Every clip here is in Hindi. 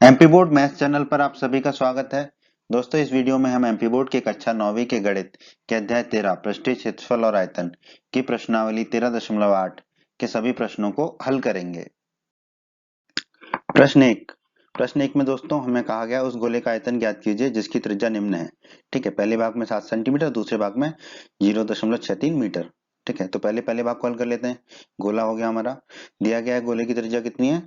एमपी बोर्ड मैथ्स चैनल पर आप सभी का स्वागत है। दोस्तों, इस वीडियो में हम एमपी बोर्ड के कक्षा 9वीं के गणित के अध्याय 13 पृष्ठीय क्षेत्रफल और आयतन की प्रश्नावली 13.8 के सभी प्रश्नों को हल करेंगे। प्रश्न एक में दोस्तों हमें कहा गया उस गोले का आयतन ज्ञात कीजिए जिसकी त्रिज्या निम्न है। ठीक है, पहले भाग में 7 सेंटीमीटर, दूसरे भाग में 0.63 मीटर। ठीक है, तो पहले भाग को हल कर लेते हैं। गोला हो गया हमारा, दिया गया है गोले की त्रिज्या कितनी है,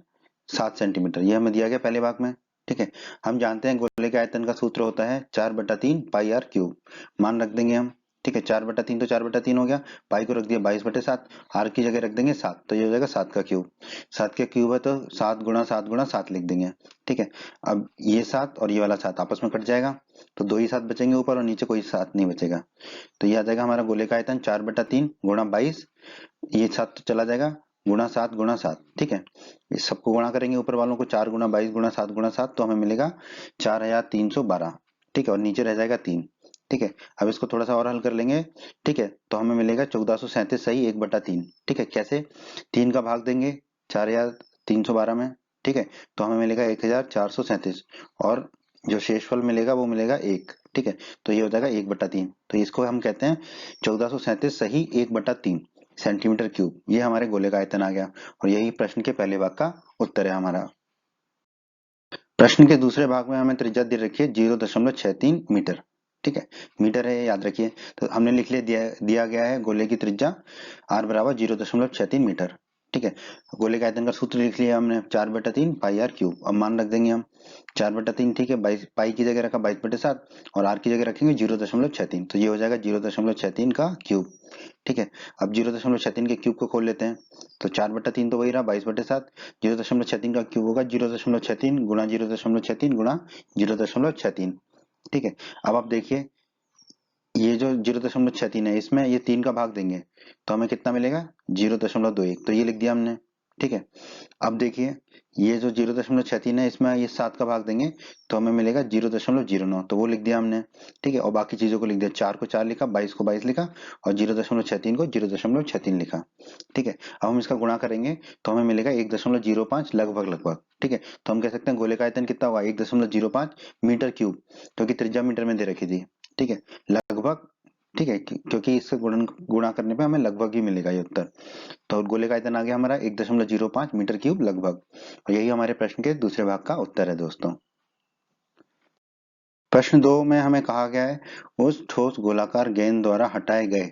7 सेंटीमीटर, ये हमें दिया गया पहले भाग में। ठीक है, हम जानते हैं गोले के आयतन का सूत्र होता है 4/3 पाई आर क्यूब। मान रख देंगे हम। ठीक है, 4/3 तो 4/3 हो गया, पाई को रख दिया 22/7, आर की जगह रख देंगे 7, तो ये हो जाएगा 7 का क्यूब। 7 के क्यूब है तो 7 गुणा 7 गुणा 7 लिख देंगे। ठीक है, अब ये 7 और ये वाला 7 आपस में कट जाएगा, तो 2 ही 7 बचेंगे ऊपर और नीचे कोई 7 नहीं बचेगा। तो ये आ जाएगा हमारा गोले का आयतन 4/3 गुणा 22, ये 7 तो चला जाएगा, गुणा 7 गुणा 7। ठीक है, इस सबको गुणा करेंगे ऊपर वालों को, 4 गुणा 22 गुणा 7 गुणा 7, तो हमें मिलेगा 4312। ठीक है, और नीचे रह जाएगा 3। ठीक है, अब इसको थोड़ा सा और हल कर लेंगे। ठीक है, तो हमें मिलेगा 1437 सही 1/3। ठीक है, कैसे, 3 का भाग देंगे 4312 में। ठीक है, तो हमें मिलेगा 1437 और जो शेषफल मिलेगा वो मिलेगा 1। ठीक है, तो ये हो जाएगा 1/3। तो इसको हम कहते हैं 1437 सही 1/3 सेंटीमीटर क्यूब। ये हमारे गोले का आयतन आ गया और यही प्रश्न के पहले भाग का उत्तर है हमारा। प्रश्न के दूसरे भाग में हमें त्रिज्या दे रखी है 0.63 मीटर। ठीक है, मीटर है याद रखिए, तो हमने लिख लिया, दिया गया है गोले की त्रिज्या r बराबर 0.63 मीटर। ठीक है, गोले के आयतन का सूत्र लिख लिया हमने 4/3 पाई आर क्यूब। अब मान रख देंगे हम 4/3। ठीक है, 22 पाई की जगह रखा 22/7 और आर की जगह रखेंगे 0.63, तो ये हो जाएगा 0.63 का क्यूब। ठीक है, अब 0.63 के क्यूब को खोल लेते हैं, तो 4/3 तो वही रहा 22/7, 0.63 का क्यूब होगा 0.63 गुणा 0.63 गुणा 0.63। ठीक है, अब आप देखिए ये जो 0.63 है इसमें ये 3 का भाग देंगे तो हमें कितना मिलेगा 0.21, तो ये लिख दिया हमने। ठीक है, अब देखिए ये जो 0.63 है इसमें ये 7 का भाग देंगे तो हमें मिलेगा 0.09, तो वो लिख दिया हमने। ठीक है, और बाकी चीजों को लिख दिया, 4 को 4 लिखा, 22 को 22 लिखा और 0.63 को 0.63 लिखा। ठीक है, अब हम इसका गुणा करेंगे तो हमें मिलेगा 1.05 लगभग लगभग। ठीक है, तो हम कह सकते हैं गोले का आयतन कितना होगा 1.05 मीटर क्यूब, क्योंकि त्रिज्या मीटर में दे रखी थी। ठीक है, लगभग। ठीक है, क्योंकि इससे गुणा करने पे हमें लगभग ही मिलेगा ये उत्तर। तो गोले का आयतन आ गया हमारा 1.05 मीटर क्यूब लगभग, और यही हमारे प्रश्न के दूसरे भाग का उत्तर है दोस्तों। प्रश्न 2 में हमें कहा गया है उस ठोस गोलाकार गेंद द्वारा हटाए गए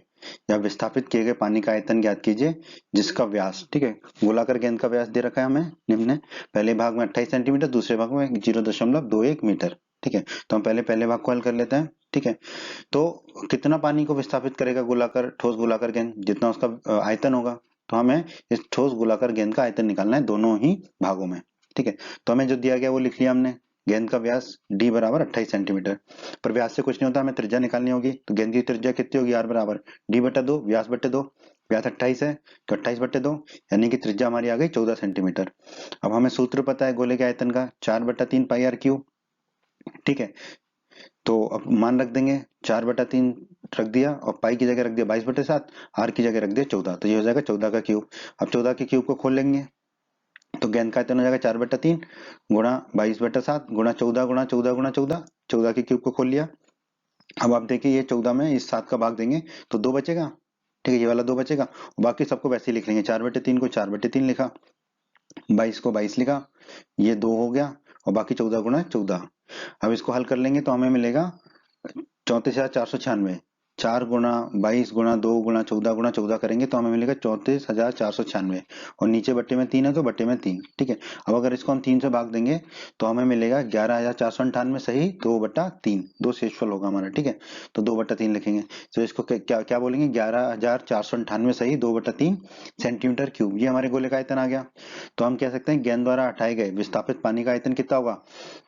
या विस्थापित किए गए पानी का आयतन ज्ञात कीजिए जिसका व्यास। ठीक है, गोलाकार गेंद का व्यास दे रखा है हमें निम्न है, पहले भाग में 28 सेंटीमीटर, दूसरे भाग में 0.21 मीटर। ठीक है, तो हम पहले भाग को हल कर लेते हैं। ठीक है, तो कितना पानी को विस्थापित करेगा गोलाकार ठोस गोलाकार गेंद, जितना उसका आयतन होगा, तो हमें इस ठोस गोलाकार गेंद का आयतन निकालना है दोनों ही भागों में। ठीक है, तो हमें जो दिया गया वो लिख लिया हमने, गेंद का व्यास d बराबर 28 सेंटीमीटर, पर व्यास से कुछ नहीं होता, हमें त्रिज्या निकालनी होगी, तो गेंद की त्रिज्या कितनी होगी r बराबर d/2 व्यास बटे 2। व्यास 28 है तो 28/2 यानी कि त्रिज्या हमारी आ गई 14 सेंटीमीटर। अब हमें सूत्र पता है गोले के आयतन का 4/3 पाई आर क्यूब। ठीक है, तो अब मान रख देंगे 4/3 रख दिया और पाई की जगह रख दिया 22/7, आर की जगह रख दिया 14, तो ये हो जाएगा 14 का क्यूब। अब 14 के क्यूब को खोल लेंगे तो गेंद का आयतन हो जाएगा 4/3 गुणा 22/7 गुणा 14 गुणा 14 गुणा 14, 14 के क्यूब को खोल लिया। अब आप देखिए ये 14 में इस 7 का भाग देंगे तो 2 बचेगा। ठीक है, ये वाला 2 बचेगा, बाकी सबको वैसे ही लिख लेंगे, 4/3 को 4/3 लिखा, 22 को 22 लिखा, ये 2 हो गया और बाकी 14 गुणा 14। अब इसको हल कर लेंगे तो हमें मिलेगा 34,496, 4 गुणा 22 गुणा 2 गुणा 14 गुणा 14 करेंगे तो हमें मिलेगा 34,496, और नीचे बट्टे में 3 है तो बट्टे में 3। ठीक है, अब अगर इसको हम 3 से भाग देंगे तो हमें मिलेगा 11,498 सही 2/3, 2 शेषफल होगा हमारा। ठीक है, तो 2/3 लिखेंगे, तो इसको क्या क्या बोलेंगे 11,498 सही 2/3 सेंटीमीटर क्यूब, ये हमारे गोले का आयतन आ गया। तो हम कह सकते हैं गेंद द्वारा हटाए गए विस्थापित पानी का आयतन कितना होगा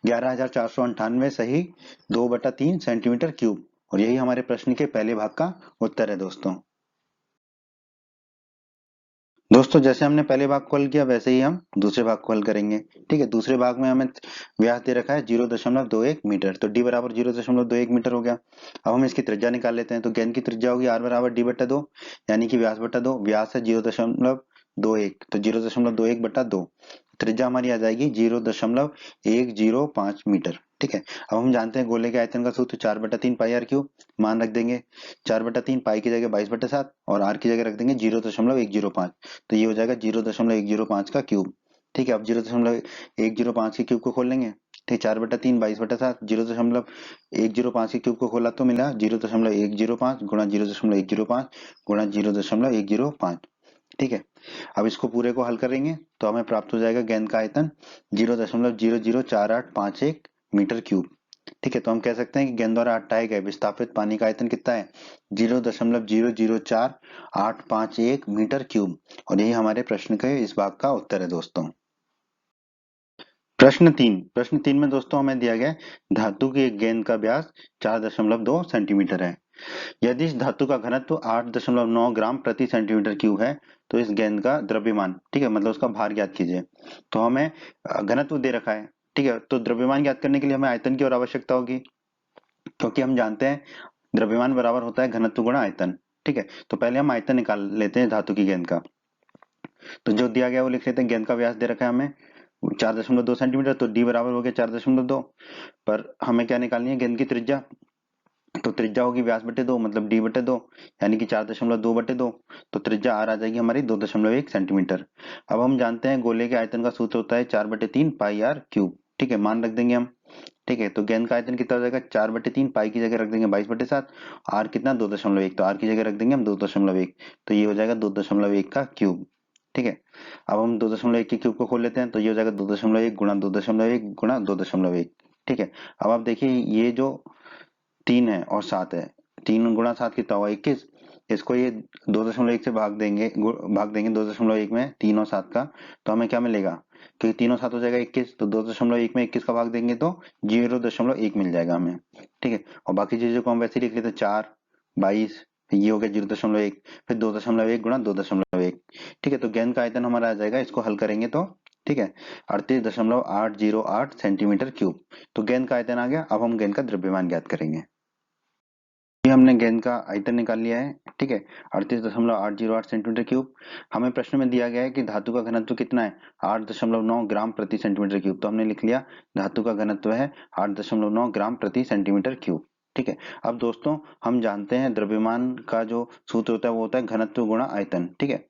11,498 सही 2/3 सेंटीमीटर क्यूब, और यही हमारे प्रश्न के पहले भाग का उत्तर है दोस्तों। दोस्तों, जैसे हमने पहले भाग को हल किया वैसे ही हम दूसरे भाग को हल करेंगे। ठीक है, दूसरे भाग में हमें व्यास दे रखा है 0.21 मीटर, तो डी बराबर 0.21 मीटर हो गया। अब हम इसकी त्रिज्या निकाल लेते हैं, तो गेंद की त्रिज्या होगी r बराबर d/2 यानी कि व्यास बटा 2, व्यास है 0.21 तो 0.21/2, त्रिज्या हमारी आ जाएगी 0.105 मीटर। ठीक है, अब हम जानते हैं गोले के आयतन का सूत्र 4/3 पाई आर क्यूब। मान रख देंगे 4/3, पाई की जगह 22/7 और आर की जगह रख देंगे 0.105। तो ये हो जाएगा 0.105 का क्यूब। ठीक है, अब 0.105 के क्यूब को खोल लेंगे। ठीक, 4/3 22/7, 0.105 के क्यूब को खोला तो मिला 0.105 गुणा 0.105 गुणा 0.105। ठीक है, अब इसको पूरे को हल करेंगे तो हमें प्राप्त हो जाएगा गेंद का आयतन 0.004851 मीटर क्यूब। ठीक है, तो हम कह सकते हैं कि गेंद द्वारा हटाए गए विस्थापित पानी का आयतन कितना है 0.004851 मीटर क्यूब। और यही हमारे प्रश्न के इस भाग का उत्तर है दोस्तों। प्रश्न तीन में दोस्तों हमें दिया गया धातु की एक गेंद का व्यास 4.2 सेंटीमीटर है। यदि इस धातु का घनत्व 8.9 ग्राम प्रति सेंटीमीटर क्यूब है तो इस गेंद का द्रव्यमान, ठीक है, मतलब उसका भार ज्ञात कीजिए। तो हमें घनत्व दे रखा है। ठीक है, तो द्रव्यमान ज्ञात करने के लिए हमें आयतन की और आवश्यकता होगी, क्योंकि हम जानते हैं द्रव्यमान बराबर होता है घनत्व गुणा आयतन। ठीक है, तो पहले हम आयतन निकाल लेते हैं धातु की गेंद का। तो जो दिया गया वो लिख लेते हैं। गेंद का व्यास दे रखा है हमें 4.2 सेंटीमीटर, तो डी बराबर हो गया 4.2। पर हमें क्या निकालनी है गेंद की त्रिज्या। तो त्रिज्या होगी व्यास बटे 2, मतलब डी बटे 2, यानी कि 4.2 बटे 2। तो त्रिज्या आर आ जाएगी हमारी 2.1 सेंटीमीटर। अब हम जानते हैं गोले के आयतन का सूत्र होता है 4/3 पाई आर क्यूब। ठीक है, मान रख देंगे हम। ठीक है, तो गेंद का आयतन कितना हो जाएगा 4/3, पाई की जगह रख देंगे 22/7, आर कितना 2.1, तो आर की जगह रख देंगे हम 2.1। तो ये हो जाएगा 2.1 का क्यूब। ठीक है, अब हम 2.1 के क्यूब को खोल लेते हैं तो ये हो जाएगा 2.1 गुणा 2.1 गुणा 2.1। ठीक है, अब आप देखिए ये जो 3 है और 7 है, 3 गुणा 7 कितना हुआ 21। इसको ये 2.1 से भाग देंगे 2.1 में 3 और 7 का, तो हमें क्या मिलेगा, क्योंकि 3 और 7 हो जाएगा 21, तो 2.1 में 21 का भाग देंगे तो 0.1 मिल जाएगा हमें। ठीक है, और बाकी चीजों को हम वैसे ही लिख लेते 4, 22, ये हो गया 0.1, फिर 2.1 गुणा 2.1। ठीक है, तो गेंद का आयतन हमारा आ जाएगा, इसको हल करेंगे तो ठीक है 38.808 सेंटीमीटर क्यूब। तो गेंद का आयतन आ गया। अब हम गेंद का द्रव्यमान ज्ञात करेंगे। ये हमने गेंद का आयतन निकाल लिया है। ठीक है, 38.808 सेंटीमीटर क्यूब। हमें प्रश्न में दिया गया है कि धातु का घनत्व कितना है 8.9 ग्राम प्रति सेंटीमीटर क्यूब। तो हमने लिख लिया धातु का घनत्व है 8.9 ग्राम प्रति सेंटीमीटर क्यूब। ठीक है, अब दोस्तों हम जानते हैं द्रव्यमान का जो सूत्र होता है वो होता है घनत्व गुणा आयतन। ठीक है,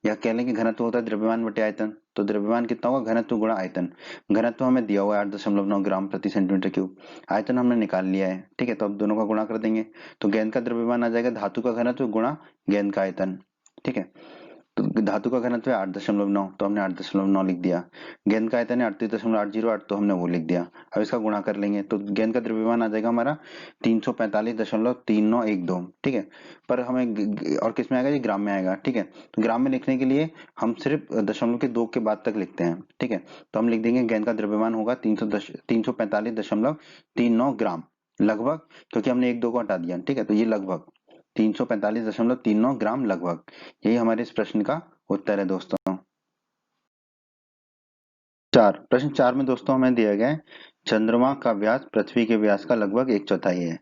या कह लें कि घनत्व होता है द्रव्यमान बटे आयतन। तो द्रव्यमान कितना होगा घनत्व गुणा आयतन। घनत्व हमें दिया हुआ है 8.9 ग्राम प्रति सेंटीमीटर क्यूब, आयतन हमने निकाल लिया है। ठीक है, तो अब दोनों का गुणा कर देंगे तो गेंद का द्रव्यमान आ जाएगा धातु का घनत्व गुणा गेंद का आयतन। ठीक है, तो धातु का घनत्व है 8.9, तो हमने 8.9 लिख दिया। गेंद का आयतन है 38.808, तो हमने वो लिख दिया। अब इसका गुणा कर लेंगे तो गेंद का द्रव्यमान आ जाएगा हमारा 345.3912। ठीक है, पर हमें और किस में आएगा, ये ग्राम में आएगा। ठीक है, तो ग्राम में लिखने के लिए हम सिर्फ दशमलव के 2 के बाद तक लिखते हैं। ठीक है, तो हम लिख देंगे गेंद का द्रव्यमान होगा 345.39 ग्राम लगभग, क्योंकि हमने 1 2 को हटा दिया। ठीक है, तो ये लगभग 345.39 ग्राम लगभग। यही हमारे इस प्रश्न का उत्तर है दोस्तों। प्रश्न 4 में दोस्तों हमें दिया गया है चंद्रमा का व्यास पृथ्वी के व्यास का लगभग 1/4 है।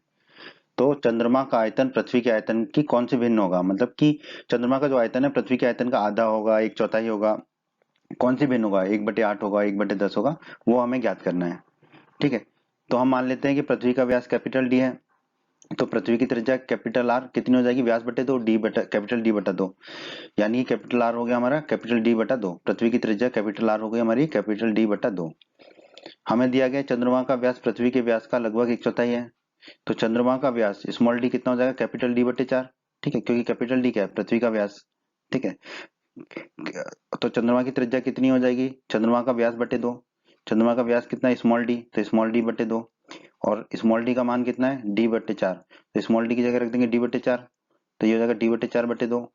तो चंद्रमा का आयतन पृथ्वी के आयतन की कौन से भिन्न होगा, मतलब कि चंद्रमा का जो आयतन है पृथ्वी के आयतन का आधा होगा, 1/4 होगा, कौन सी भिन्न होगा, 1/8 होगा, 1/10 होगा, वो हमें ज्ञात करना है। ठीक है, तो हम मान लेते हैं कि पृथ्वी का व्यास कैपिटल डी है, तो पृथ्वी की त्रिज्या कैपिटल आर कितनी हो जाएगी, व्यास बटे 2 डी बटा कैपिटल डी बटा 2, यानी कैपिटल आर हो गया हमारा कैपिटल डी बटा 2। पृथ्वी की त्रिज्या कैपिटल आर हो गई हमारी कैपिटल डी बटा 2। हमें दिया गया चंद्रमा का व्यास पृथ्वी के व्यास का लगभग 1/4 है। तो चंद्रमा का व्यास स्मॉल डी कितना हो जाएगा कैपिटल डी बटे 4। ठीक है, क्योंकि कैपिटल डी क्या है पृथ्वी का व्यास। ठीक है, तो चंद्रमा की त्रिज्या कितनी हो जाएगी, चंद्रमा का व्यास बटे 2। चंद्रमा का व्यास कितना है स्मॉल डी, तो स्मॉल डी बटे 2, और स्मॉल डी का मान कितना है डी बटे 4, तो स्मॉल डी की जगह रख देंगे डी बटे 4, तो ये हो जाएगा डी बटे 4 बटे 2,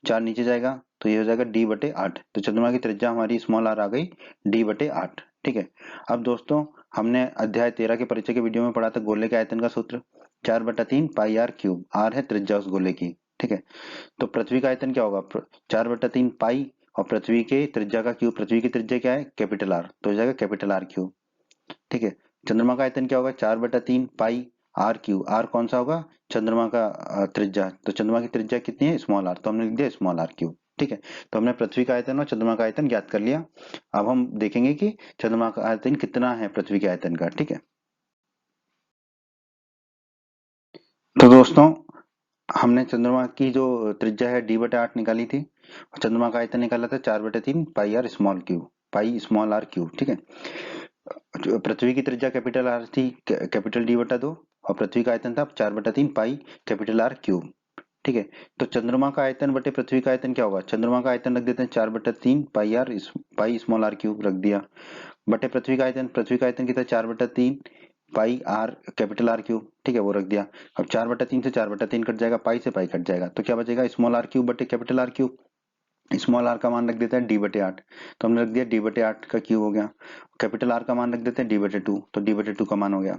4 नीचे जाएगा तो ये हो जाएगा डी बटे 8। तो चंद्रमा की त्रिज्या हमारी स्मॉल आर आ गई डी बटे 8। ठीक है, अब दोस्तों हमने अध्याय 13 के परिचय के वीडियो में पढ़ा था गोले के आयतन का सूत्र 4/3 पाई आर क्यूब, आर है त्रिज्या उस गोले की। ठीक है, तो पृथ्वी का आयतन क्या होगा 4/3 पाई, और पृथ्वी के त्रिज्या का क्यूब, पृथ्वी की त्रिज्या क्या है कैपिटल आर, तो हो जाएगा कैपिटल आर क्यूब। ठीक है, चंद्रमा का आयतन क्या होगा 4/3 पाई आर क्यूब, आर कौन सा होगा चंद्रमा का त्रिज्या, तो चंद्रमा की त्रिज्या कितनी है स्मॉल आर, तो हमने लिख दिया स्मॉल आर क्यूब। ठीक है, तो हमने पृथ्वी का आयतन और चंद्रमा का आयतन ज्ञात कर लिया। अब हम देखेंगे कि चंद्रमा का आयतन कितना है पृथ्वी के आयतन का। ठीक है, तो दोस्तों हमने चंद्रमा की जो त्रिज्या है d/8 निकाली थी और चंद्रमा का आयतन निकाला था 4/3 pi r small cube, pi small r cube. ठीक है, जो पृथ्वी की त्रिज्या कैपिटल आर थी, कैपिटल d/2, और पृथ्वी का आयतन था 4/3 पाई कैपिटल आर क्यूब। ठीक है, तो चंद्रमा का आयतन बटे पृथ्वी का आयतन क्या होगा? चंद्रमा का आयतन रख देते हैं 4/3 pi r, pi small r cube रख दिया, बटे पृथ्वी का आयतन, पृथ्वी का आयतन कितना? 4/3 pi are capital r cube. ठीक है, वो रख दिया। अब 4/3 से 4/3 कट जाएगा, पाई से पाई कट जाएगा, तो क्या बचेगा? स्मॉल आर क्यूब बटे capital r cube. Small r का मान रख देते हैं d/8, तो हमने रख दिया d/8 का क्यूब हो गया। कैपिटल आर का मान रख देते हैं d/2, तो d/2 का मान हो गया,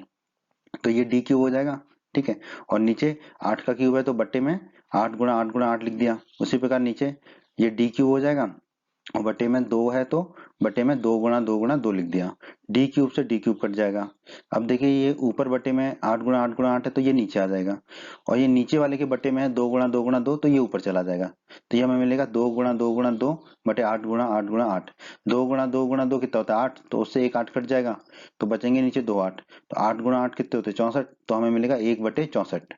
तो ये d क्यूब हो जाएगा। ठीक है, और नीचे 8 का क्यूब है तो बट्टे में 8 गुणा 8 गुणा 8 लिख दिया। उसी प्रकार नीचे ये d क्यूब हो जाएगा, और बटे में 2 है तो बटे में 2 गुणा 2 लिख दिया। डी क्यूब से डी क्यूब कट जाएगा। अब देखिए ये ऊपर बटे में 8 गुणा 8 है तो ये नीचे आ जाएगा, और ये नीचे वाले के बटे में है 2 गुणा 2 गुणा 2, तो ये ऊपर चला जाएगा। तो ये हमें मिलेगा 2 गुणा 2 गुणा 2 बटे 8 गुणा 8 गुणा 8। 2 गुणा 2 गुणा 2 कितना होता है? 8, तो उससे एक 8 कट जाएगा, तो बचेंगे नीचे 2 8। तो 8 गुणा 8 कितने होते हैं? 64, तो हमें मिलेगा 1/64।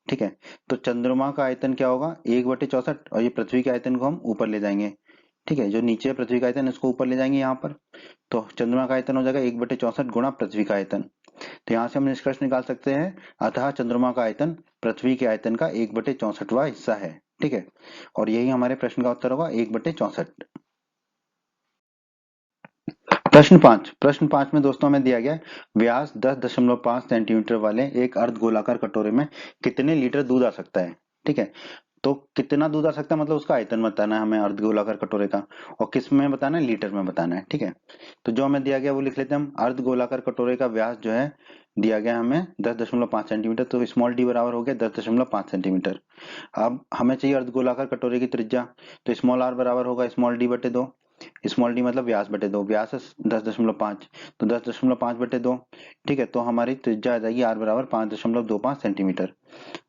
ठीक है, तो चंद्रमा का आयतन क्या होगा? 1/64, और ये पृथ्वी के आयतन को हम ऊपर ले जाएंगे। ठीक है, जो नीचे पृथ्वी का आयतन इसको ऊपर ले जाएंगे यहाँ पर, तो चंद्रमा का आयतन हो जाएगा 1/64 गुणा पृथ्वी का आयतन। तो यहाँ से हम निष्कर्ष निकाल सकते हैं, अतः चंद्रमा का आयतन पृथ्वी के आयतन का 1/64वां हिस्सा है। ठीक है, और यही हमारे प्रश्न का उत्तर होगा 1/64। प्रश्न 5 में दोस्तों हमें दिया गया है, व्यास 10.5 सेंटीमीटर वाले एक अर्धगोलाकार कटोरे में कितने लीटर दूध आ सकता है? ठीक है, तो कितना दूध आ सकता है मतलब उसका आयतन बताना है हमें अर्धगोलाकार कटोरे का, और किस में बताना है? लीटर में बताना है। ठीक है, तो जो हमें दिया गया वो लिख लेते हैं हम। अर्धगोलाकार कटोरे का व्यास जो है दिया गया हमें 10.5 सेंटीमीटर, तो स्मॉल डी बराबर हो गया 10.5 सेंटीमीटर। अब हमें चाहिए अर्धगोलाकार कटोरे की त्रिज्या, तो स्मॉल आर बराबर होगा स्मॉल डी बटे 2। स्मॉल डी मतलब व्यास बटे 2, व्यास है 10.5, तो 10.5 बटे 2। ठीक है, तो हमारी त्रिज्या आ जाएगी आर बराबर 5.25 सेंटीमीटर।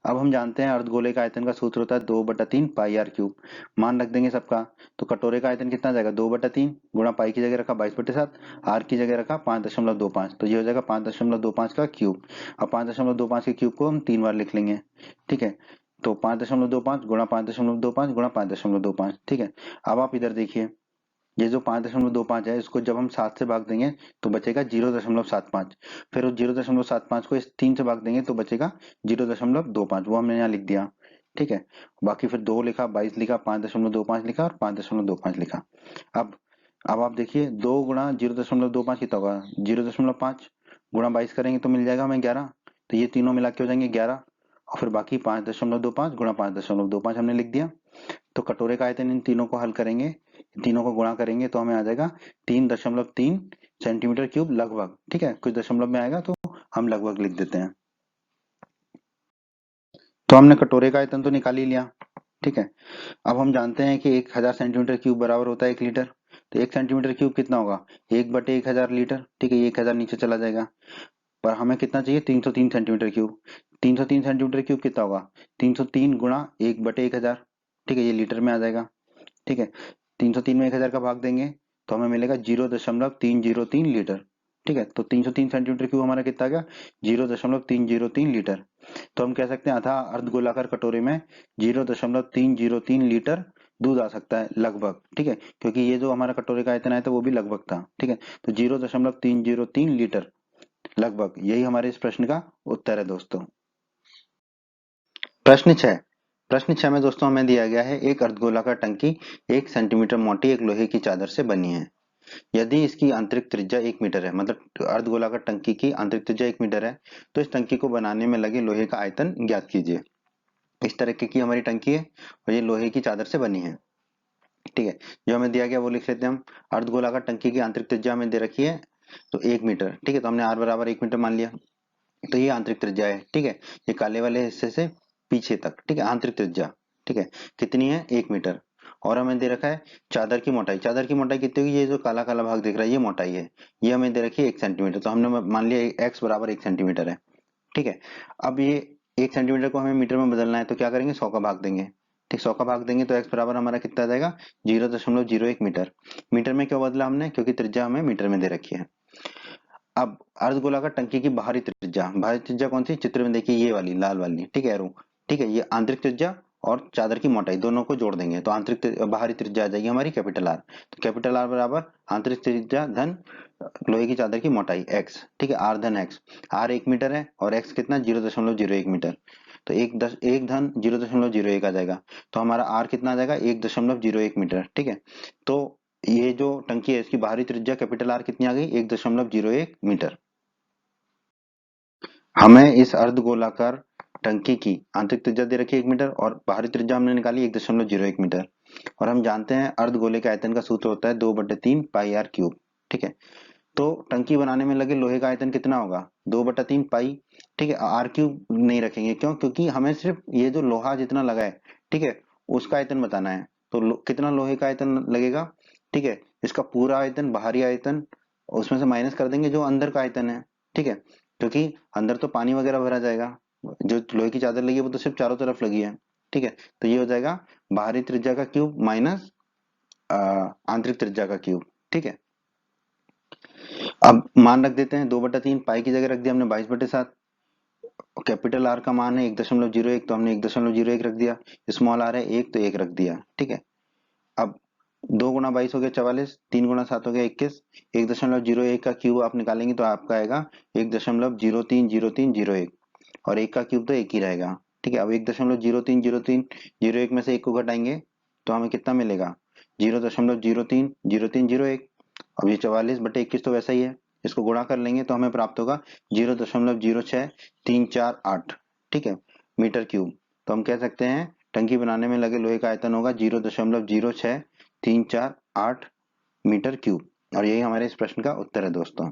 अब हम जानते हैं अर्धगोले का आयतन का सूत्र होता है 2/3 पाई आर क्यूब। मान रख देंगे सबका, तो कटोरे का आयतन कितना आ जाएगा? 2/3 गुणा पाई की जगह रखा 22/7, आर की जगह रखा 5.25, तो ये हो जाएगा 5.25 का क्यूब। अब 5.25 के क्यूब को हम 3 बार लिख लेंगे। ठीक है, तो 5.25 गुणा 5.25 गुणा 5.25। ठीक है, अब आप इधर देखिए, ये जो 5.25 है इसको जब हम 7 से भाग देंगे तो बचेगा 0.75, फिर उस 0.75 को इस 3 से भाग देंगे तो बचेगा 0.25, वो हमने यहाँ लिख दिया। ठीक है, बाकी फिर 2 लिखा, 22 लिखा, 5.25 लिखा और 5.25 लिखा। अब अब आप देखिए 2 गुणा 0.25 कितना होगा? 0.5 गुणा 22 करेंगे तो मिल जाएगा हमें 11, तो ये तीनों मिला के हो जाएंगे 11, और फिर बाकी 5.25 गुणा 5.25 हमने लिख दिया। तो कटोरे का आयतन इन तीनों को हल करेंगे, तीनों को गुणा करेंगे तो हमें आ जाएगा 3.3 सेंटीमीटर क्यूब लगभग। ठीक है, कुछ दशमलव में आएगा तो हम लगभग लिख देते हैं। तो हमने कटोरे का आयतन तो निकाल ही लिया। ठीक है, अब हम जानते हैं कि 1000 सेंटीमीटर क्यूब बराबर होता है 1 लीटर, तो 1 सेंटीमीटर क्यूब कितना होगा? 1/1000 लीटर। ठीक है, ये 1000 नीचे चला जाएगा, पर हमें कितना चाहिए? 303 सेंटीमीटर क्यूब। 303 सेंटीमीटर क्यूब कितना होगा? 303 गुणा 1/1000। ठीक है, ये लीटर में आ जाएगा। ठीक है, 303 में 1000 का भाग देंगे तो हमें मिलेगा 0.303 लीटर। ठीक है, तो 303 सेंटीमीटर क्यूब हमारा कितना आ गया? 0.303 लीटर। तो हम कह सकते हैं अतः अर्धगोलाकार कटोरे में 0.303 लीटर दूध आ सकता है लगभग। ठीक है, क्योंकि ये जो हमारा कटोरे का आयतन आया था वो भी लगभग था। ठीक है, तो 0.303 लीटर लगभग, यही हमारे इस प्रश्न का उत्तर है दोस्तों। प्रश्न 6, प्रश्न 6 में दोस्तों हमें दिया गया है एक अर्धगोलाकार टंकी 1 सेंटीमीटर मोटी एक लोहे की चादर से बनी है। यदि इसकी आंतरिक त्रिज्या 1 मीटर है, मतलब अर्धगोलाकार टंकी की आंतरिक त्रिज्या 1 मीटर है, तो इस टंकी को बनाने में लगे लोहे का आयतन ज्ञात कीजिए। इस तरीके की हमारी टंकी है और ये लोहे की चादर से बनी है। ठीक है, जो हमें दिया गया वो लिख लेते हैं हम। अर्धगोलाकार टंकी की आंतरिक त्रिज्या हमें दे रखी है तो 1 मीटर। ठीक है, तो हमने आर बराबर 1 मीटर मान लिया, तो ये आंतरिक त्रिज्या है। ठीक है, ये काले वाले हिस्से से पीछे तक। ठीक है, आंतरिक त्रिज्या। ठीक है, कितनी है? 1 मीटर। और हमें दे रखा है चादर की मोटाई। चादर की मोटाई कितनी होगी? ये जो काला काला भाग दिख रहा है ये मोटाई है, ये हमें दे रखी है 1 सेंटीमीटर, तो हमने मान लिया एक्स बराबर 1 सेंटीमीटर है। ठीक है, अब ये 1 सेंटीमीटर को हमें मीटर में बदलना है तो क्या करेंगे? 100 का भाग देंगे। ठीक, 100 का भाग देंगे तो x बराबर हमारा कितना आ जाएगा 0.01 मीटर। मीटर में क्यों बदला हमने, क्योंकि त्रिज्या हमें मीटर में दे रखी है। अब अर्धगोलाकार टंकी की बाहरी त्रिज्या कौन सी, चित्र में देखिए ये वाली लाल वाली, ठीक है, एरो, ठीक है, ये आंतरिक त्रिज्या और चादर की मोटाई दोनों को जोड़ देंगे तो बाहरी त्रिज्या आ जाएगी हमारी कैपिटल आर। तो कैपिटल आर बराबर आंतरिक त्रिज्या धन लोहे की चादर की मोटाई एक्स, ठीक है, आर धन एक्स। आर 1 मीटर है और एक्स कितना 0.01 मीटर, तो एक धन 0.01 आ जाएगा। तो हमारा आर कितना आ जाएगा 1.01 मीटर, ठीक है। तो ये जो टंकी है इसकी बाहरी त्रिज्या कैपिटल आर कितनी आ गई 1.01 मीटर। हमें इस अर्धगोलाकार टंकी की आंतरिक त्रिज्या दे रखी है 1 मीटर और बाहरी त्रिज्या हमने निकाली 1.01 मीटर। और हम जानते हैं अर्धगोले के आयतन का सूत्र होता है 2/3 पाई आर क्यूब, ठीक है। तो टंकी बनाने में लगे लोहे का आयतन कितना होगा 2/3 पाई, ठीक है। आर क्यूब नहीं रखेंगे, क्यों, क्योंकि हमें सिर्फ ये जो लोहा जितना लगा है, ठीक है, उसका आयतन बताना है। तो कितना लोहे का आयतन लगेगा, ठीक है, इसका पूरा आयतन बाहरी आयतन उसमें से माइनस कर देंगे जो अंदर का आयतन है, ठीक है, क्योंकि अंदर तो पानी वगैरह भरा जाएगा, जो लोहे की चादर लगी है वो तो सिर्फ चारों तरफ लगी है, ठीक है। तो ये हो जाएगा बाहरी त्रिज्या का क्यूब माइनस आंतरिक त्रिज्या का क्यूब, ठीक है। अब मान रख देते हैं 2/3, पाई की जगह रख दिया हमने 22/7। कैपिटल आर का मान है 1.01, तो हमने 1.01 रख दिया। स्मॉल आर है 1, तो 1 रख दिया, ठीक है। अब 2 × 22 हो गया 44, 3 × 7 हो गया 21। 1.01 का क्यूब आप निकालेंगे तो आपका आएगा 1.030301 और 1 का क्यूब तो 1 ही रहेगा, ठीक है। अब 1.030301 में से 1 को घटाएंगे तो हमें कितना मिलेगा 0.030301। अब ये 44/21 तो वैसा ही है, इसको गुणा कर लेंगे तो हमें प्राप्त होगा 0.06348, ठीक है, मीटर क्यूब। तो हम कह सकते हैं टंकी बनाने में लगे लोहे का आयतन होगा 0.06348 मीटर क्यूब। और यही हमारे इस प्रश्न का उत्तर है दोस्तों।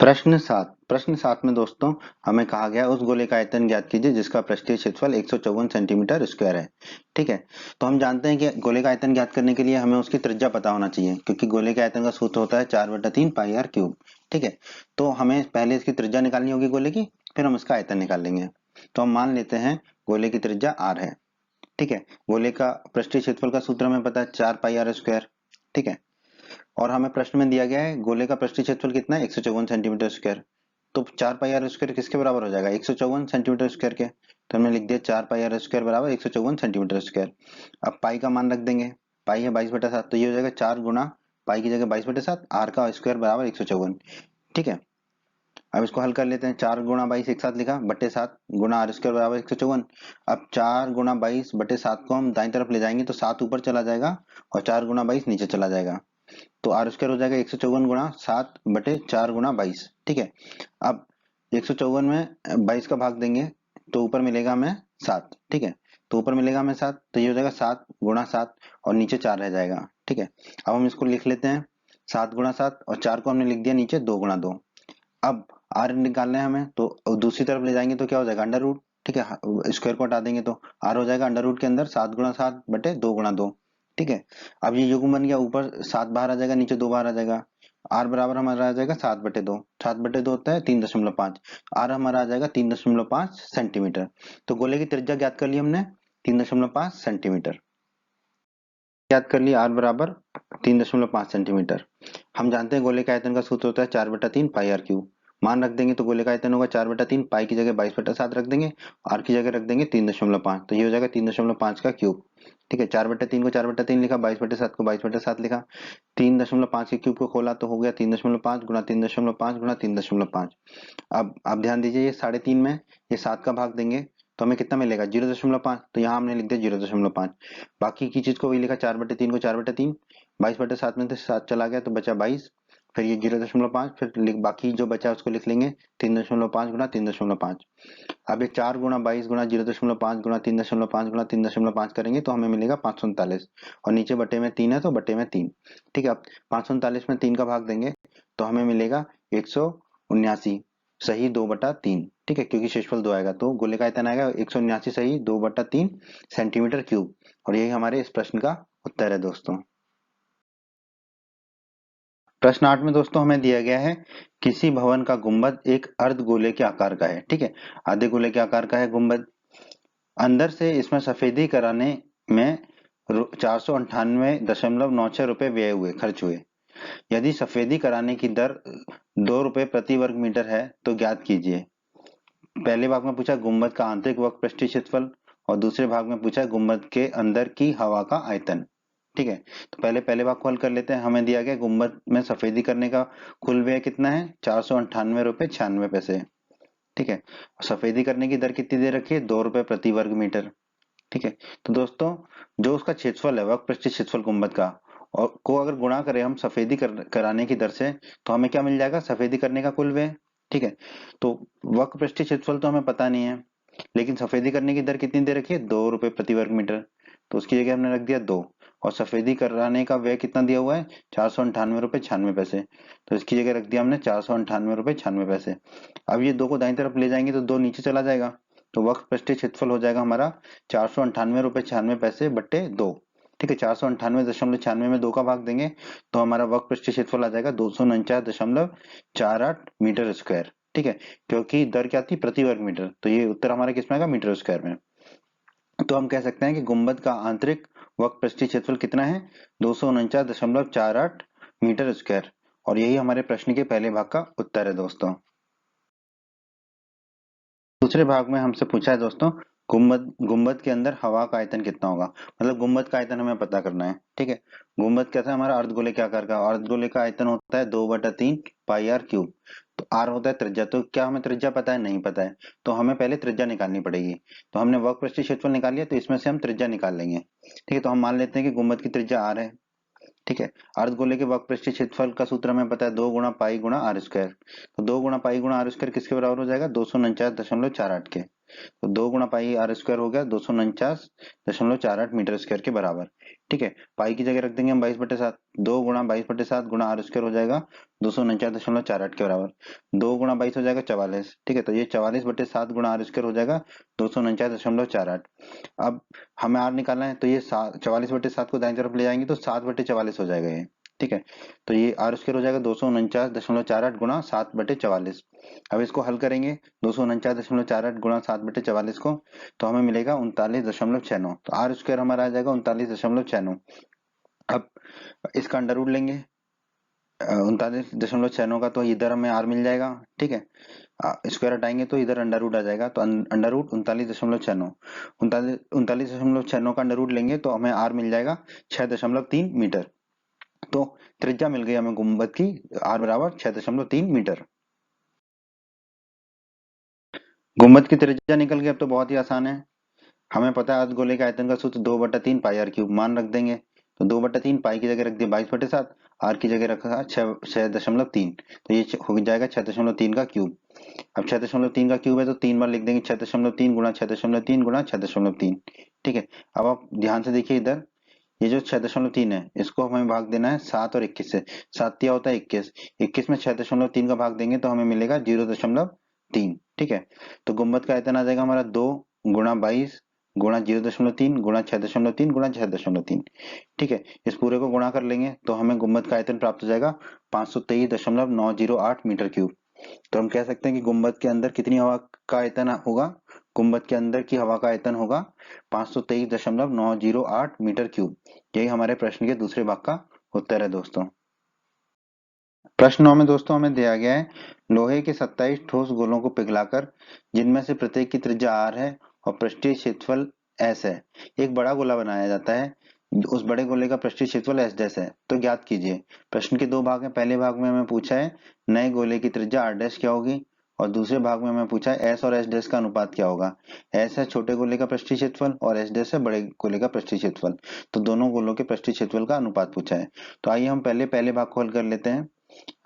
प्रश्न 7 में दोस्तों हमें कहा गया उस गोले का आयतन ज्ञात कीजिए जिसका पृष्ठीय क्षेत्रफल 154 सेंटीमीटर स्क्वायर है, ठीक है। तो हम जानते हैं कि गोले का आयतन ज्ञात करने के लिए हमें उसकी त्रिज्या पता होना चाहिए, क्योंकि गोले के आयतन का सूत्र होता है 4/3 पाई आर क्यूब, ठीक है। तो हमें पहले इसकी त्रिज्या निकालनी होगी गोले की, फिर हम इसका आयतन निकाल लेंगे। तो हम मान लेते हैं गोले की त्रिज्या आर है, ठीक है। गोले का पृष्ठीय क्षेत्रफल का सूत्र हमें पता है 4 पाई आर स्क्वायर, ठीक है। और हमें प्रश्न में दिया गया है गोले का पृष्ठीय क्षेत्रफल कितना है 154 सेंटीमीटर स्क्वायर। तो 4 पाई आर स्क्वायर किसके बराबर हो जाएगा 154 सेंटीमीटर स्क्वायर के, तो हमने लिख दिया 4 पाई आर स्क्वायर बराबर 154 सेंटीमीटर स्क्वायर। अब पाई का मान रख देंगे, पाई है 22/7, तो ये हो जाएगा 4 गुना पाई की जगह 22/7 आर का स्क्वायर बराबर 154, ठीक है। अब इसको हल कर लेते हैं, 4 गुणा 22 एक साथ लिखा बटे 7 गुना आर स्क्वायर बराबर 154। अब 4 गुणा 22/7 को हम दाईं तरफ ले जाएंगे तो 7 ऊपर चला जाएगा और 4 गुणा 22 नीचे चला जाएगा, तो आर स्क्वायर हो जाएगा 154 गुणा 7/4 गुणा 22, ठीक है। अब 154 में 22 का भाग देंगे तो ऊपर मिलेगा हमें 7, ठीक है। तो ऊपर मिलेगा हमें 7, तो ये हो जाएगा 7 × 7 और नीचे 4 रह जाएगा, ठीक है। अब हम इसको लिख लेते हैं 7 × 7 और 4 को हमने लिख दिया नीचे 2 × 2। अब आर निकालना है हमें तो दूसरी तरफ ले जाएंगे तो क्या हो जाएगा अंडर रूट, ठीक है, स्क्वायर को हटा देंगे तो आर हो जाएगा अंडर रूट के अंदर 7 × 7/2 × 2, ठीक है। अब ये युग्म बन गया, ऊपर 7 बाहर आ जाएगा नीचे 2 बाहर आ जाएगा। आर बराबर हमारा आ जाएगा 7/2, 7/2 होता है 3.5, आर हमारा आ जाएगा 3.5 सेंटीमीटर। तो गोले की त्रिज्या ज्ञात कर ली हमने 3.5 सेंटीमीटर, याद कर लिया आर बराबर 3.5 सेंटीमीटर। हम जानते हैं गोले का आयतन का सूत्र होता है 4/3 पाई आर क्यूब। मान रख देंगे तो गोले का आयतन होगा 4/3, पाई की जगह 22/7 रख देंगे, आर की जगह रख देंगे 3.5, तो ये हो जाएगा 3.5 का क्यूब, ठीक है। 4/3 को 4/3 लिखा, 22/7 को 22/7 लिखा, 3.5 के क्यूब को खोला तो हो गया 3.5 गुणा 3.5 गुणा 3.5। अब आप ध्यान दीजिए ये 3.5 में ये 7 का भाग देंगे तो हमें कितना मिलेगा 0.5, तो यहाँ हमने लिख दिया 0.5। बाकी की चीज को वही लिखा 4/3 को 4/3, 22/7 में से 7 चला गया तो बचा 22, फिर ये 0.5, फिर बाकी जो बचा उसको लिख लेंगे 3.5 गुणा 3.5। अब ये 4 गुणा 22 गुणा 0.5 गुणा 3.5 गुणा 3.5 करेंगे तो हमें मिलेगा 539 और नीचे बटे में 3 है तो बटे में 3, ठीक है। अब 539 में 3 का भाग देंगे तो हमें मिलेगा 179 सही 2/3, ठीक है, क्योंकि क्षेत्रफल 2 आएगा तो गोले का आयतन आएगा 179 सही 2/3 सेंटीमीटर क्यूब। और यही हमारे इस प्रश्न का उत्तर है दोस्तों। प्रश्न 8 में दोस्तों हमें दिया गया है किसी भवन का गुंबद एक अर्ध गोले के आकार का है, ठीक है, आधे गोले के आकार का है गुंबद। अंदर से इसमें सफेदी कराने में 498.96 रुपए व्यय हुए, खर्च हुए। यदि सफेदी कराने की दर 2 रुपए प्रति वर्ग मीटर है तो ज्ञात कीजिए। पहले भाग में पूछा गुंबद का आंतरिक वक्र पृष्ठीय क्षेत्रफल और दूसरे भाग में पूछा गुंबद के अंदर की हवा का आयतन। ठीक है, तो पहले पहले भाग को हल कर लेते हैं। हमें दिया गया गुंबद में सफेदी करने का कुल व्यय कितना है, 498.96 रुपए। ठीक है, सफेदी करने की दर कितनी दे रखी है, 2 रुपए प्रति वर्ग मीटर। ठीक है, तो दोस्तों जो उसका क्षेत्रफल है वक्र पृष्ठीय क्षेत्रफल गुंबद का और को अगर गुणा करें हम सफेदी कराने की दर से तो हमें क्या मिल जाएगा, सफेदी करने का कुल व्यय। ठीक है, तो वक्र पृष्ठीय क्षेत्रफल तो हमें पता नहीं है, लेकिन सफेदी करने की दर कितनी दे रखी है, 2 रुपए प्रति वर्ग मीटर। तो उसकी जगह हमने रख दिया 2, और सफेदी कराने का व्यय कितना दिया हुआ है, 498.96 रुपए। तो इसकी जगह रख दिया हमने 498.96 रुपए। अब ये 2 को दाईं तरफ ले जाएंगे तो 2 नीचे चला जाएगा, तो वक्र पृष्ठीय क्षेत्रफल हो जाएगा हमारा 498.96 रुपए बट्टे 2। ठीक है, 498.96 में 2 का भाग देंगे तो हमारा वक्र पृष्ठीय क्षेत्रफल आ जाएगा 249.48 मीटर स्क्वायर। ठीक है, क्योंकि दर क्या थी, प्रति वर्ग मीटर, तो ये उत्तर हमारा किस में आएगा, मीटर स्क्वायर में। तो हम कह सकते हैं कि गुंबद का आंतरिक वक्र पृष्ठीय क्षेत्रफल कितना है, 249.48 मीटर स्क्वायर। और यही हमारे प्रश्न के पहले भाग का उत्तर है दोस्तों। दूसरे भाग में हमसे पूछा है दोस्तों, गुंबद गुंबद के अंदर हवा का आयतन कितना होगा। मतलब गुंबद का आयतन हमें पता करना है। ठीक है, गुंबद कैसा है, हमारा अर्धगोले के आकार का, अर्धगोले का आयतन होता है 2/3 पाई आर क्यूब। तो आर होता है त्रिज्या, तो क्या हमें त्रिज्या पता है, नहीं पता है, तो हमें पहले त्रिज्या निकालनी पड़ेगी। तो हमने वक्र पृष्ठीय क्षेत्रफल निकाल लिया, तो इसमें से हम त्रिज्या निकाल लेंगे। ठीक है, तो हम मान लेते हैं कि गुंबद की त्रिज्या आर है। ठीक है, अर्धगोले के वक्र पृष्ठीय क्षेत्रफल का सूत्र हमें पता है, 2 गुणा पाई गुणा आर स्क्वायर। तो 2 गुणा पाई गुणा आर स्क्वायर किसके बराबर हो जाएगा, 249.48 के। तो 2 गुणा पाई आर स्क्वायर हो गया 249.48 मीटर स्क्वायर के बराबर। ठीक है, पाई की जगह रख देंगे हम 22/7, 2 गुणा 22/7 गुणा आर स्क्वायर हो जाएगा 249.48 के बराबर। 2 गुणा 22 हो जाएगा 44। ठीक है, तो ये 44/7 गुणा आर स्क्वायर हो जाएगा 249.48। अब हमें आर निकालना है, तो ये 44/7 को दाईं तरफ ले जाएंगे तो 7/44 हो जाएगा ये। ठीक है, तो ये आर स्क्वायर हो जाएगा 249.48 गुणा 7/44। अब इसको हल करेंगे 249.48 गुणा 7/44 को, तो हमें मिलेगा 39.69। तो आर स्क्वायर हमारा आ जाएगा 39.69। अब इसका अंडर रूट लेंगे 39.69 का, तो इधर हमें आर मिल जाएगा। ठीक है, स्क्वायर हटाएंगे तो इधर अंडर रूट आ जाएगा, तो अंडर रूट 39.69 का अंडर रूट लेंगे तो हमें आर मिल जाएगा 6.3 मीटर। तो त्रिज्या मिल गई हमें गुंबद की, आर बराबर 6.3 मीटर। गुंबद की त्रिज्या निकल गई, अब तो बहुत ही आसान है। हमें पता है अर्धगोले के आयतन का सूत्र 2/3 पाई आर क्यूब, मान रख देंगे। तो 2/3 पाई की जगह रख दिया 22/7, आर की जगह रखा 6.3, तो ये हो जाएगा 6.3 का क्यूब। अब 6.3 का क्यूब है तो 3 बार लिख देंगे, 6.3 गुणा 6.3 गुणा 6.3। ठीक है, अब आप ध्यान से देखिए इधर, ये जो 6.3 है इसको हमें भाग देना है 7 और 21 से। 7 तिया होता है 21, 21 में 6.3 का भाग देंगे तो हमें मिलेगा 0.3। ठीक है, तो गुंबद का आयतन आ जाएगा हमारा 2 गुणा 22 गुणा 0.3 गुणा 6.3 गुणा 6.3। ठीक है, इस पूरे को गुणा कर लेंगे तो हमें गुंबद का आयतन प्राप्त हो जाएगा 523.908 मीटर क्यूब। तो हम कह सकते हैं कि गुंबद के अंदर कितनी हवा का आयतन होगा, गुंबद के अंदर की हवा का आयतन होगा 523.908 मीटर क्यूब। यही हमारे प्रश्न के दूसरे भाग का उत्तर है दोस्तों। प्रश्न 9 में दोस्तों हमें दिया गया है, लोहे के 27 ठोस गोलों को पिघलाकर जिनमें से प्रत्येक की त्रिज्या r है और पृष्ठीय क्षेत्रफल s है, एक बड़ा गोला बनाया जाता है। उस बड़े गोले का पृष्ठीय क्षेत्रफल s डैश है, तो ज्ञात कीजिए। प्रश्न के 2 भाग हैं, पहले भाग में हमें पूछा है नए गोले की त्रिज्या r डैश क्या होगी, और दूसरे भाग में हमें पूछा है s और s डैश का अनुपात क्या होगा। s है छोटे गोले का पृष्ठीय क्षेत्रफल और s डैश है बड़े गोले का पृष्ठीय क्षेत्रफल, तो दोनों गोलों के पृष्ठीय क्षेत्रफल का अनुपात पूछा है। तो आइए हम पहले पहले भाग को हल कर लेते हैं।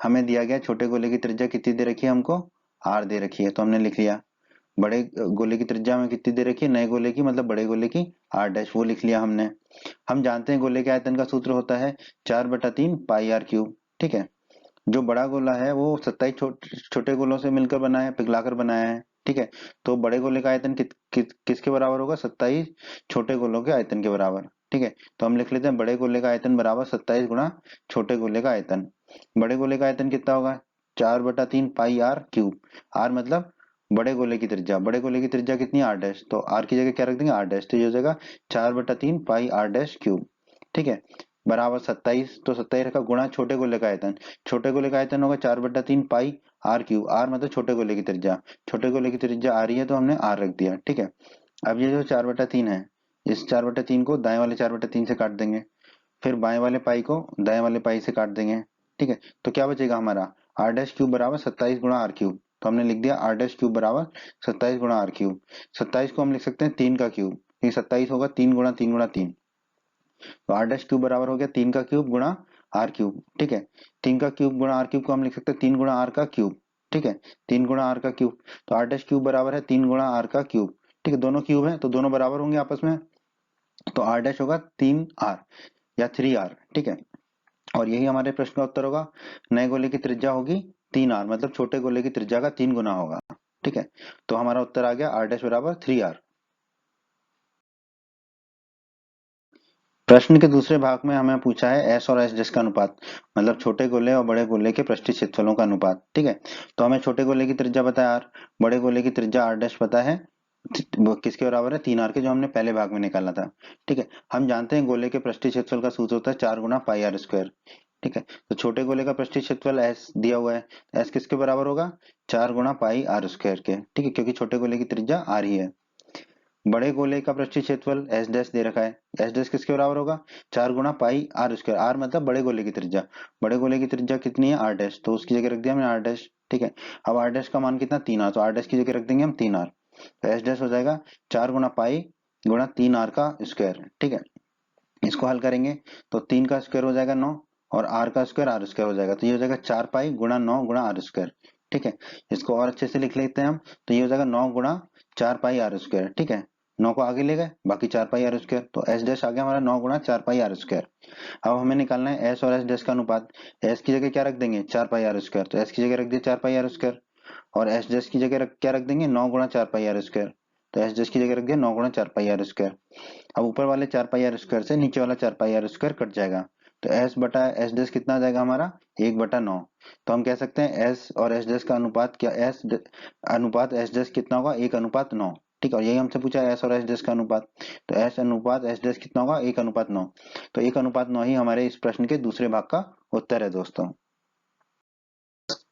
हमें दिया गया छोटे गोले की त्रिज्या कितनी दे रखी है, हमको आर दे रखी है, तो हमने लिख लिया। बड़े गोले की त्रिज्या में कितनी दे रखी है, नए गोले की मतलब बड़े गोले की आर डैश, वो लिख लिया हमने। हम जानते हैं गोले के आयतन का सूत्र होता है 4/3 पाई आर क्यूब। ठीक है, जो बड़ा गोला है वो 27 छोटे गोलों से मिलकर बना है, पिघलाकर बनाया है। ठीक है, तो बड़े गोले का आयतन किसके बराबर होगा, 27 छोटे गोलों के आयतन के बराबर। ठीक है, तो हम लिख लेते हैं बड़े गोले का आयतन बराबर 27 गुणा छोटे गोले का आयतन। बड़े गोले का आयतन कितना होगा, 4/3 पाई आर क्यूब। आर मतलब बड़े गोले की त्रिज्या, बड़े गोले की त्रिज्या कितनी आर डैश, तो आर की जगह क्या रख देंगे आर डैश, तो ये हो जाएगा 4/3 पाई आर डैश क्यूब। ठीक है, बराबर 27, तो 27 का गुणा छोटे गोले का आयतन, छोटे गोले का आयतन होगा 4/3 पाई आर क्यूब, आर मतलब छोटे गोले की त्रिज्या, छोटे गोले की त्रिज्या आ रही है तो हमने आर रख दिया। ठीक है, अब ये जो 4/3 है, इस 4/3 को दाएं वाले 4/3 से काट देंगे, फिर बाएं वाले पाई को दाएं वाले पाई से काट देंगे। ठीक है, तो क्या बचेगा हमारा आर डैश क्यूब बराबर 27 गुणा आर क्यूब, तो हमने लिख दिया आर डैश क्यूब बराबर 27 गुणा आर क्यूब। 27 को हम लिख सकते हैं 3 का क्यूब, क्योंकि 27 होगा 3 गुणा 3 गुणा 3, तो आर डैश क्यूब बराबर हो गया 3 का क्यूब गुणा आर क्यूब। ठीक है, 3 का क्यूब गुणा आर क्यूब को हम लिख सकते हैं 3 गुणा आर का क्यूब। ठीक है, 3 गुणा आर का क्यूब, तो आर डैश क्यूब बराबर है 3 गुणा आर का क्यूब। ठीक है, दोनों क्यूब है तो दोनों बराबर होंगे आपस में, तो आर डैश होगा 3 आर या 3 आर। ठीक है, और यही हमारे प्रश्न का उत्तर होगा, नए गोले की त्रिज्या होगी 3 आर, मतलब छोटे गोले की त्रिज्या का 3 गुना होगा। ठीक है, तो हमारा उत्तर आ गया आर डैश बराबर 3 आर। प्रश्न के दूसरे भाग में हमें पूछा है एस और एस डैश का अनुपात, मतलब छोटे गोले और बड़े गोले के पृष्ठीय क्षेत्रफलों का अनुपात। ठीक है, तो हमें छोटे गोले की त्रिज्या पता है आर, बड़े गोले की त्रिज्या आर डैश पता है, वो किसके बराबर है 3 आर के, जो हमने पहले भाग में निकाला था। ठीक है, हम जानते हैं गोले के पृष्ठीय क्षेत्रफल का सूत्र होता है 4 गुना पाई आर स्क्वायर। ठीक है, तो छोटे गोले का पृष्ठीय क्षेत्रफल एस दिया हुआ है, एस किसके बराबर होगा 4 गुना पाई आर स्क्वायर के। ठीक है, क्योंकि छोटे गोले की त्रिज्या आर ही है। बड़े गोले का पृष्ठीय क्षेत्रफल एस डैश दे रखा है, एस डैश किसके बराबर होगा 4 गुना पाई आर स्क्वायर, आर मतलब बड़े गोले की त्रिज्या, बड़े गोले की त्रिज्या कितनी है आर डैश, तो उसकी जगह रख दिया हमने आर डैश। ठीक है, अब आर डैश का मान कितना 3 आर, तो आर डैश की जगह रख देंगे हम 3 आर, तो एस डैश हो जाएगा 4 गुना पाई गुणा 3 आर का स्क्वायर। ठीक है, इसको हल करेंगे तो 3 का स्क्वायर हो जाएगा 9, और आर का स्क्वायर आर स्क्वायर हो जाएगा, तो ये हो जाएगा 4 पाई गुणा 9 गुणा आर स्क्वायर। ठीक है, इसको और अच्छे से लिख लेते हैं हम, तो ये हो जाएगा 9 गुणा 4 पाई आर स्क्वायर। ठीक है, 9 को आगे ले गए, बाकी 4 पाई आर स्क्वायर, तो एस डैश आ गया हमारा 9 गुणा 4 पाई आर स्क्वायर। अब हमें निकालना है एस और एस डैश का अनुपात, एस की जगह क्या रख देंगे 4 पाई आर स्क्वायर, तो एस की जगह रख दिया 4 पाई आर स्क्वायर, और एस डैश की जगह क्या रख देंगे 9 गुणा 4 पाई आर स्क्वायर, तो एस डैश की जगह रख दिया 9 गुणा 4 पाई आर स्क्वायर। अब ऊपर वाले 4 पाई आर स्क्वायर से नीचे वाला 4 पाई आर स्क्वायर कट जाएगा, तो एस बटा एस डैश कितना आ जाएगा हमारा 1/9। तो हम कह सकते हैं एस और एस डैश का अनुपात क्या, अनुपात एस डैश कितना होगा 1/9। ठीक है, और यही हमसे पूछा है एस और एस डैश का अनुपात, तो एस अनुपात एस डैश कितना होगा 1/9, तो 1/9 ही हमारे इस प्रश्न के दूसरे भाग का उत्तर है दोस्तों।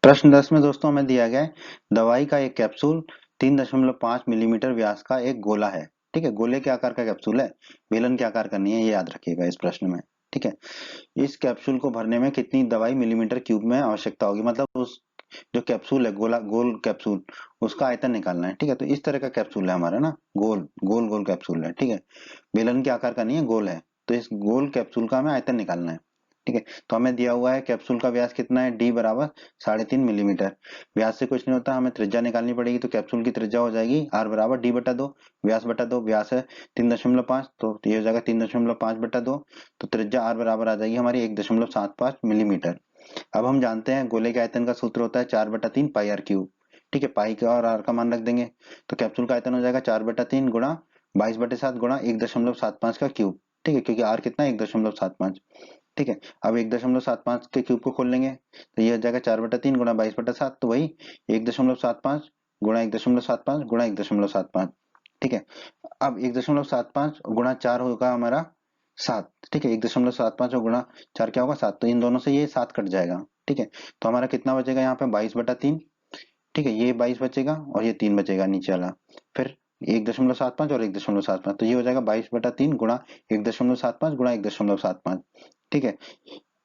प्रश्न 10 में दोस्तों हमें दिया गया है दवाई का एक कैप्सूल 3.5 मिलीमीटर व्यास का एक गोला है। ठीक है, गोले के आकार का कैप्सूल है, बेलन के आकार का नहीं है, ये याद रखिएगा इस प्रश्न में। ठीक है, इस कैप्सूल को भरने में कितनी दवाई मिलीमीटर क्यूब में आवश्यकता होगी, मतलब उस जो कैप्सूल है गोला गोल कैप्सूल, उसका आयतन निकालना है। ठीक है, तो इस तरह का कैप्सूल है हमारा ना, गोल गोल गोल कैप्सूल है। ठीक है, बेलन के आकार का नहीं है, गोल है, तो इस गोल कैप्सूल का हमें आयतन निकालना है। ठीक है, तो हमें दिया हुआ है कैप्सूल का व्यास कितना है डी बराबर 3.5 मिलीमीटर, व्यास से कुछ नहीं होता, हमें त्रिज्या निकालनी पड़ेगी, तो कैप्सूल की त्रिज्या हो जाएगी आर बराबर डी बटा 2, व्यास बटा 2, व्यास है 3.5, तो ये हो जाएगा 3.5 बटा 2, तो त्रिज्या आर बराबर आ जाएगी हमारी 1.75 मिलीमीटर। अब हम जानते हैं गोले के आयतन का सूत्र होता है 4/3 पाई आर क्यूब। ठीक है, पाई का और आर का मान रख देंगे, तो कैप्सूल का आयतन हो जाएगा 4/3 गुणा 22/7 गुणा 1.75 का क्यूब। ठीक है, क्योंकि आर कितना है 1.75। ठीक है, अब 1.75 के क्यूब को खोल लेंगे, तो ये हो जाएगा 4/3 गुणा 22/7, तो वही 1.75 गुणा 1.75 गुणा 1.75। ठीक है, अब 1.75 गुणा 4 होगा हमारा 7। ठीक है, 1.75 और गुणा 4 क्या होगा 7, तो इन दोनों से ये 7 कट जाएगा। ठीक है, तो हमारा कितना बचेगा यहाँ पे 22/3। ठीक है, ये 22 बचेगा और ये 3 बचेगा नीचे वाला, फिर 1.75 और 1.75, तो ये हो जाएगा 22/3 गुणा 1.75 गुणा 1.75। ठीक है,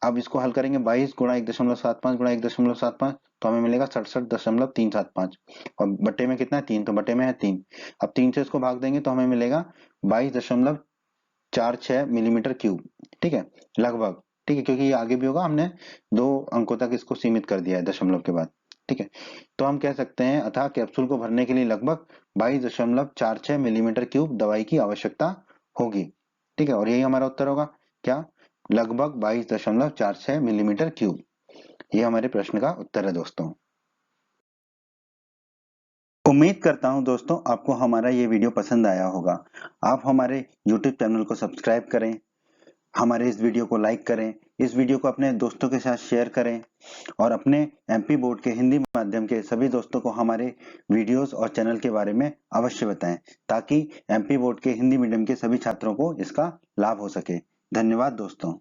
अब इसको हल करेंगे 22 गुणा 1.75 गुणा 1.75, तो हमें मिलेगा 67.375, और बट्टे में कितना है 3, तो बट्टे में है 3। अब 3 से इसको भाग देंगे तो हमें मिलेगा 22.46 मिलीमीटर क्यूब। ठीक है, लगभग। ठीक है, क्योंकि ये आगे भी होगा, हमने 2 अंकों तक इसको सीमित कर दिया है दशमलव के बाद। ठीक है, तो हम कह सकते हैं अतः कैप्सूल को भरने के लिए लगभग 22.46 मिलीमीटर क्यूब दवाई की आवश्यकता होगी। ठीक है, और यही हमारा उत्तर होगा क्या, लगभग 22.46 मिलीमीटर क्यूब। ये हमारे प्रश्न का उत्तर है दोस्तों। उम्मीद करता हूं दोस्तों आपको हमारा ये वीडियो पसंद आया होगा। आप हमारे YouTube चैनल को सब्सक्राइब करें, हमारे इस वीडियो को लाइक करें, इस वीडियो को अपने दोस्तों के साथ शेयर करें और अपने एमपी बोर्ड के हिंदी माध्यम के सभी दोस्तों को हमारे वीडियोस और चैनल के बारे में अवश्य बताएं, ताकि एमपी बोर्ड के हिंदी मीडियम के सभी छात्रों को इसका लाभ हो सके। धन्यवाद दोस्तों।